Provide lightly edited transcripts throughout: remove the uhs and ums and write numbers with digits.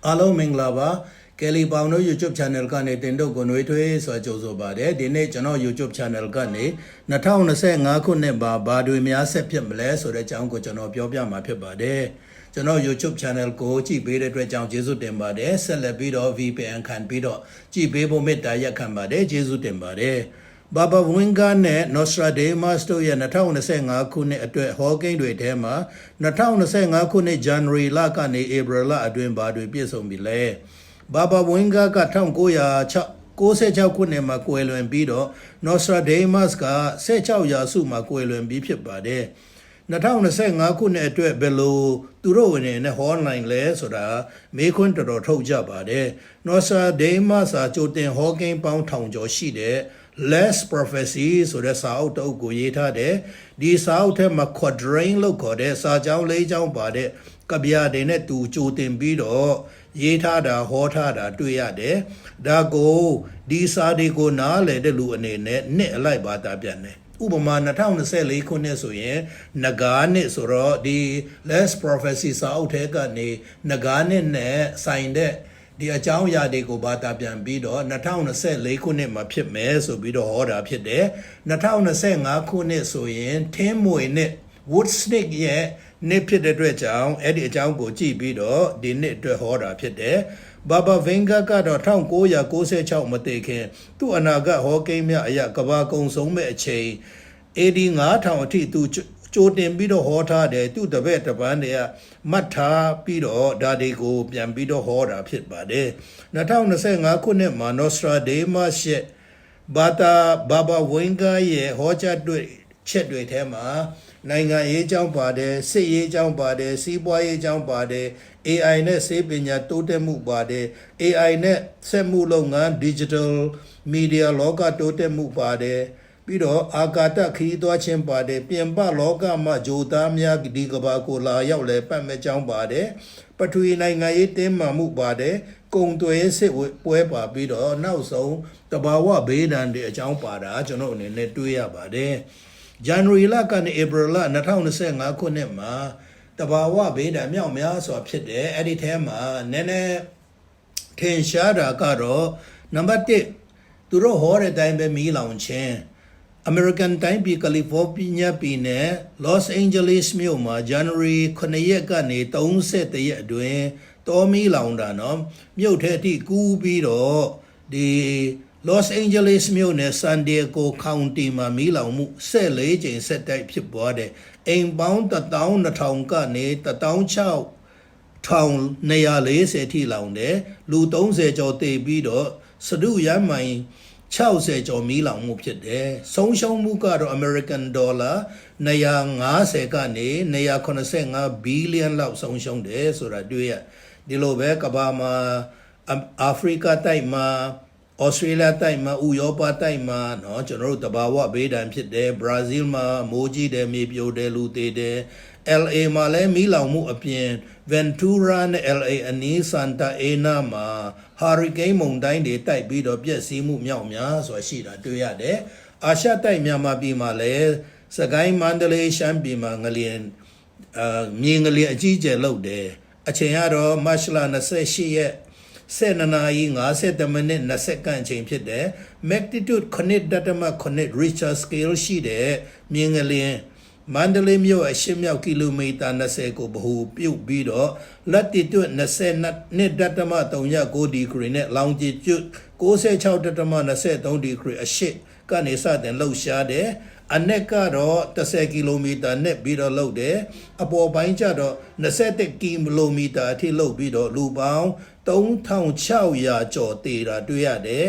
အားလုံးမင်္ဂလာပါကယ်လီပေါင်တို့ YouTube channel ကနေတင်တော့ကိုနှွေးထွေးဆိုကြိုဆိုပါတယ်ဒီနေ့ကျွန်တော် YouTube channel ကနေ2025ခုနှစ်မှာဘာတွေများဆက်ဖြစ်မလဲဆိုတဲ့အကြောင်းကိုကျွန်တော်ပြောပြမှာဖြစ်ပါတယ်ကျွန်တော် YouTube channel ကိုကြည့်ပေးတဲ့အတွက်ကြောင့်ကျေးဇူးတင်ပါတယ်ဆက်လက်ပြီးတော့ VPN ခံပြီးတော့ကြည့်ပေးဖို့မေတ္တာရက်ခံပါတယ်ကျေးဇူးတင်ပါတယ်ဘာဘာဝင်းကားနဲ့ Nostradamus တို့ရဲ့2025ခုနှစ်အတွက်ဟောကိန်းတွေထဲမှာ2025ခုနှစ် January လကနေ April လအတွင်းဘာတွေပြည့်စုံပြီလဲဘာဘာဝင်းကားက1996ခုနှစ်မှာကွယ်လွန်ပြီးတော့ Nostradamus က16ရာစုမှာကွယ်လွန်ပြီးဖြစ်ပါတယ်2025ခုနှစ်အတွက်ဘယ်လိုသူတို့ဝင်နေဟောနိုင်လဲဆိုတာမေးခွန်းတော်တော်ထုတ်ကြပါတယ် Nostradamus စာကြိုတင်ဟောကိန်းပေါင်းထောင်ကျော်ရှိတဲ့ Last Prophecy ဆိုတဲ့စာအုပ်တစ်အုပ်ကိုရေးထားတယ်ဒီစာအုပ်ထဲမှာ quatrain လို့ခေါ်တဲ့စာကြောင်း၄ကြောင်းပါတဲ့ကဗျာတွေနဲ့သူကြိုတင်ပြီးတော့ရေးထားတာဟောထားတာတွေ့ရတယ်ဒါကိုဒီစာတွေကိုနားလည်တဲ့လူအနေနဲ့နှစ်အလိုက်ဘာသာပြန်တယ်ဥပမာ2024ခုနှစ်ဆိုရင်နဂါနှစ်ဆိုတော့ဒီ Last Prophecy စာအုပ်ထဲကနေနဂါနှစ်နဲ့ဆိုင်တဲ့ဒီအကြောင်းအရာတွေကိုဘာသာပြန်ပြီးတော့2024ခုနှစ်မှာဖြစ်မယ်ဆိုပြီးတော့ဟောတာဖြစ်တယ်2025ခုနှစ်ဆိုရင်ထင်းမွေနဲ့ wood snake ရဲ့နှစ်ဖြစ်တဲ့အတွက်ကြောင့်အဲ့ဒီအကြောင်းကိုကြည့်ပြီးတော့ဒီနှစ်အတွက်ဟောတာဖြစ်တယ်ဘာဘာဗင်ဂါကတော့1996မတည်ခင်သူ့အနာဂတ်ဟောကိန်းများအရာကဘာကုံဆုံးမဲ့အချိန် AD 9000အထိသူကြိုတင်ပြီးတော့ဟောထားတယ်သူတပည့်တပန်းတွေကမှတ်ထားပြီးတော့ဒါတွေကိုပြန်ပြီးတော့ဟောတာဖြစ်ပါတယ်2025ခုနှစ်မှာ Nostradamus ရဲ့ဘာဘာဝင်းကားရဲ့ဟောကြားတွေ့ချက်တွေထဲမှာနိုင်ငံရေးကြောင်းပါတယ်စစ်ရေးကြောင်းပါတယ်စီးပွားရေးကြောင်းပါတယ် AI နဲ့စေပညာတိုးတက်မှုပါတယ် AI နဲ့စက်မှုလုပ်ငန်း Digital Media လောကတိုးတက်မှုပါတယ်ပြီးတော့အာကာသခီးသွားခြင်းပါတယ်ပြင်ပလောကမှာဂျိုသားများဒီကဘာကိုလာရောက်လဲပတ်မဲ့ကြောင်းပါတယ်ပထဝီနိုင်ငံရေးတင်းမာမှုပါတယ်ကုံသွဲစစ်ပွဲပါပြီးတော့နောက်ဆုံးတဘာဝဘေးဒဏ်တွေအကြောင်းပါတာကျွန်တော်အနေနဲ့တွေးရပါတယ် January လကနေ April လ2025ခုနှစ်မှာတဘာဝဘေးဒဏ်မြောက်များစွာဖြစ်တယ်အဲ့ဒီထဲမှာနည်းနည်းထင်ရှားတာကတော့နံပါတ်1သူတို့ဟောတဲ့အတိုင်းပဲမီးလောင်ခြင်း American တိုင်းပြည်ကယ်လီဖိုးနီးယားပြည်နယ် Los Angeles မြို့မှာ January 9ရက်ကနေ30ရက်အတွင်းတောမီးလောင်တာနော်မြို့ထဲအထိကူးပြီးတော့ဒီ Los Angeles မြို့နယ် San Diego County မှာမီးလောင်မှု14ကြိမ်ဆက်တိုက်ဖြစ်ပွားတယ်အိမ်ပေါင်း12000ကနေ16240ထိလောင်တယ်လူ30ကျော်တေပြီးတော့စဒုရမိုင်60ကျော်မီးလောင်မှုဖြစ်တယ်ဆုံးရှုံးမှုကတော့ American Dollar 250ကနေ285ဘီလီယံလောက်ဆုံးရှုံးတယ်ဆိုတာတွေ့ရဒီလိုပဲကမ္ဘာမှာအာဖရိကတိုက်မှာဩစတြေးလျတိုက်မှာဥရောပတိုက်မှာเนาะကျွန်တော်တို့တဘာဝဘေးဒဏ်ဖြစ်တယ်ဘရာဇီးမှာမိုးကြီးတယ်မြေပြိုတယ်လူသေးတယ် LA မှာလည်းမီးလောင်မှုအပြင် Ventura နဲ့ LA အနီး Santa Ana မှာ Hurricane မုန်တိုင်းတွေတိုက်ပြီးတော့ပျက်စီးမှုမြောက်များစွာရှိတာတွေ့ရတယ်အာရှတိုက်မြန်မာပြည်မှာလည်းစကိုင်းမန္တလေးရှမ်းပြည်မှာငလျင်မြေငလျင်အကြီးကျယ်လောက်တယ်အချိန်ကတော့မတ်လ28ရက်7နာရီ50မိနစ်20စက္ကန့်အချိန်ဖြစ်တယ် magnitude 9.8 Richter scale ရှိတဲ့မြေငလျင်မန္တလေးမြို့အရှေ့မြောက်ကီလိုမီတာ20ကိုဗဟိုပြုတ်ပြီးတော့ latitude 22.39 ဒီဂရီနဲ့ longitude 96.23 ဒီဂရီအရှေ့ကနေစတင်လှုပ်ရှားတယ်အနက်ကတော့10ကီလိုမီတာနဲ့ပြီးတော့လှုပ်တယ်အပေါ်ပိုင်းကျတော့21ကီလိုမီတာအထိလှုပ်ပြီးတော့လူပေါင်း3600ကျော်တေတာတွေ့ရတယ်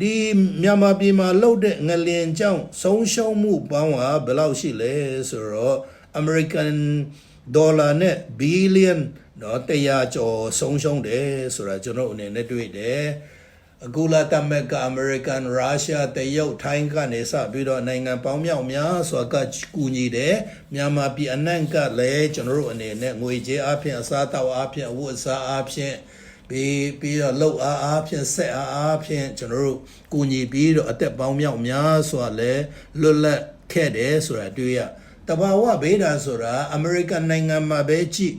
ဒီမြန်မာပြည်မှာလှုပ်တဲ့ငလျင်ကြောင့်ဆုံးရှုံးမှုပေါင်းဟာဘယ်လောက်ရှိလဲဆိုတော့ American Dollar နဲ့ Billion တော့100ကျော်ဆုံးရှုံးတယ်ဆိုတာကျွန်တော်အနေနဲ့တွေ့တယ်အခုလာတမက်က American Russia တရုတ်ထိုင်းကနေစပြီးတော့နိုင်ငံပေါင်းမြောက်များစွာကကူညီတယ်မြန်မာပြည်အနှံ့ကလည်းကျွန်တော်တို့အနေနဲ့ငွေကြေးအပြင်အစားတောက်အပြင်အဝတ်အစားအပြင်ပြီးတော့လှုပ်အားဖြင့်ဆက်အားဖြင့်ကျွန်တော်တို့ကူညီပြီးတော့အသက်ပေါင်းမြောက်များစွာလဲလွတ်လပ်ခဲ့တယ်ဆိုတာတွေ့ရတဘာဝဘေးဒဏ်ဆိုတာ American နိုင်ငံမှာပဲကြည့်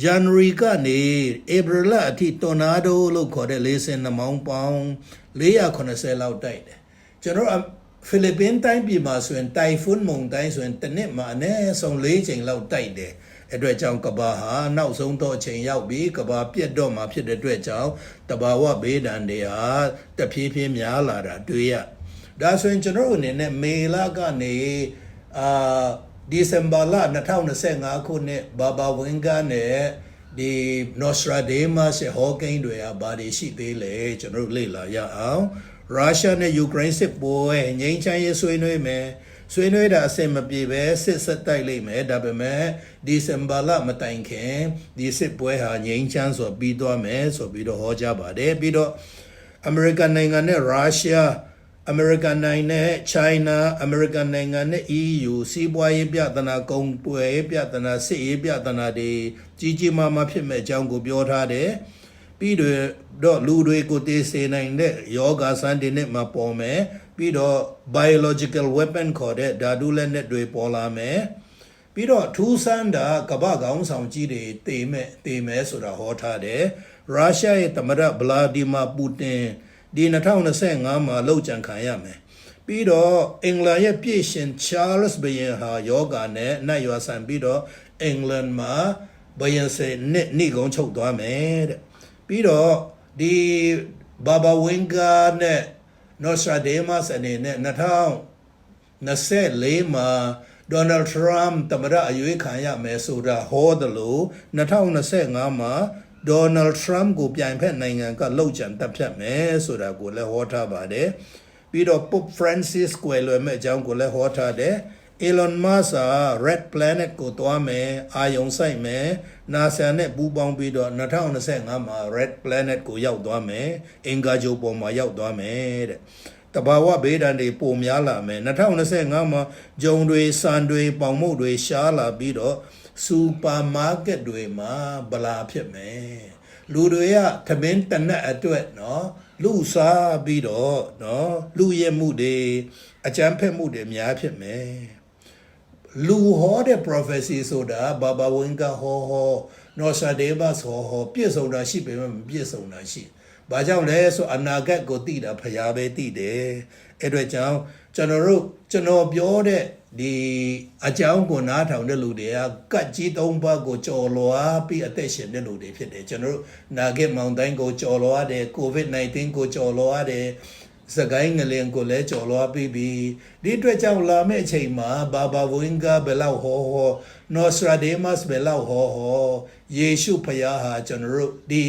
January ကနေ April လအထိ tornado လို့ခေါ်တဲ့လေဆင်နှမောင်းပေါင်း480လောက်တိုက်တယ်ကျွန်တော်ဖိလစ်ပင်းတိုင်းပြည်မှာဆိုရင်တိုင်ဖွန်းမုန်တိုင်းဆိုရင်တစ်နှစ်မှာအနည်းဆုံး4ချိန်လောက်တိုက်တယ်အဲ့အတွက်ကြောင့်ကဘာဟာနောက်ဆုံးတော့အချိန်ရောက်ပြီးကဘာပြတ်တော့မှာဖြစ်တဲ့အတွက်ကြောင့်တဘာဝဘေးဒဏ်တွေဟာတဖြည်းဖြည်းများလာတာတွေ့ရဒါဆိုရင်ကျွန်တော်အနေနဲ့မေလကနေဒီဇင်ဘာလ2025ခုနှစ်ဘာဘာဝင်းကနဲ့ဒီနော်စထရာဒေးမတ်စ်ဟောကိန်းတွေကဘာတွေရှိသေးလဲကျွန်တော်လေ့လာရအောင်ရုရှားနဲ့ယူကရိန်းစစ်ပွဲငြိမ်းချမ်းရေးဆွေးနွေးမယ်ဆွေးနွေးတာအဆင်မပြေပဲစစ်ဆက်တိုက်လိမ့်မယ်ဒါပေမဲ့ဒီဇင်ဘာလမတိုင်ခင်ဒီစစ်ပွဲဟာငြိမ်းချမ်းစွာပြီးသွားမယ်ဆိုပြီးတော့ဟောကြားပါတယ်ပြီးတော့အမေရိကန်နိုင်ငံနဲ့ရုရှားအမေရိကန်နိုင်ငံနဲ့ China အမေရိကန်နိုင်ငံနဲ့ EU စီးပွားရေးပြဿနာကုန်သွယ်ရေးပြဿနာစစ်ရေးပြဿနာတွေကြီးကြီးမားမားဖြစ်မဲ့အကြောင်းကိုပြောထားတယ်ပြီးတော့လူတွေကိုတေးစေနိုင်တဲ့ယောဂဆန်းတွေနဲ့မပေါ်မယ်ပြီးတော့ biological weapon ခေါ်တဲ့ဓာတုလက်နက်တွေပေါ်လာမယ်ပြီးတော့ထူးဆန်းတာကမ္ဘာခေါင်းဆောင်ကြီးတွေတေမယ်ဆိုတာဟောထားတယ်ရုရှားရဲ့သမ္မတဗလာဒီမာပူတင်ဒီ2025မှာလှုပ်ကြံခံရမယ်ပြီးတော့အင်္ဂလန်ရဲ့ပြည်ရှင်ချားလ်စ်ဘယင်ဟာယောဂနဲ့နတ်ရွာဆန်ပြီးတော့အင်္ဂလန်မှာဘယင်စေနှိကုံချုပ်သွားမယ်တဲ့ပြီးတော့ဒီဘာဘာဝင်းကာနဲ့နော်စထရာဒေးမတ်စ်အနေနဲ့2024မှာဒေါ်နယ်ထရမ်သမ္မတအရွေးခံရမယ်ဆိုတာဟောတယ်လို့2025မှာဒေါ်နယ်ထရမ်ကိုပြိုင်ဖက်နိုင်ငံကလှုပ်ကြံတပ်ဖြတ်မယ်ဆိုတာကိုလည်းဟောထားပါတယ်ပြီးတော့ Pope Francis ကိုလွယ်မဲ့အကြောင်းကိုလည်းဟောထားတယ်Elon Musk Red Planet ကိုတွားမယ်အာယုံဆိုင်မယ် NASA နဲ့ပူးပေါင်းပြီးတော့2025မှာ Red Planet ကိုရောက်သွားမယ်အင်္ဂါဂြိုဟ်ပေါ်မှာရောက်သွားမယ်တဲ့တဘာဝဘေးဒဏ်တွေပိုများလာမယ်2025မှာဂျုံတွေစံတွေပေါင်မုတ်တွေရှားလာပြီးတော့စူပါမားကတ်တွေမှာဗလာဖြစ်မယ်လူတွေကသမင်းတနက်အတွက်နော်လူစားပြီးတော့နော်လူရဲမှုတွေအကြမ်းဖက်မှုတွေများဖြစ်မယ်လူဟောတဲ့ prophecy ဆိုတာဘာဘာဝင်ကဟောနော်ဆာဒေးဘတ်ဟောပြည့်စုံတာရှိပေမဲ့မပြည့်စုံတာရှိဘာကြောင့်လဲဆိုအနာဂတ်ကိုသိတာဖျားပဲသိတယ်အဲ့အတွက်ကြောင့်ကျွန်တော်ပြောတဲ့ဒီအကြောင်းကိုနားထောင်တဲ့လူတွေကကတ်ကြီး၃ပါးကိုကြော်လွားပြီးအသက်ရှင်တဲ့လူတွေဖြစ်တယ်ကျွန်တော်နာဂစ်မောင်တိုင်းကိုကြော်လွားတယ် COVID-19 ကိုကြော်လွားတယ်စကိုင်းငလင်ကိုလည်းကြော်လွားပြီးပြီဒီအတွက်ကြောင့်လာမယ့်အချိန်မှာဘာဘာဝင်းကဘယ်လောက်ဟောနော်စထရာဒေးမတ်စ်ဘယ်လောက်ဟောယေရှုဖခင်ဟာကျွန်တော်တို့ဒီ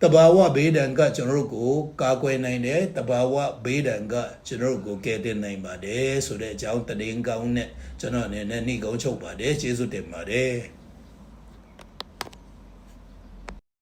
တဘာဝဘေးဒဏ်ကကျွန်တော်တို့ကိုကာကွယ်နိုင်တယ်တဘာဝဘေးဒဏ်ကကျွန်တော်တို့ကိုကယ်တင်နိုင်ပါတယ်ဆိုတဲ့အကြောင်းသတင်းကောင်းနဲ့ကျွန်တော်အနေနဲ့နှိကုံးချုပ်ပါတယ်ကျေးဇူးတင်ပါတယ်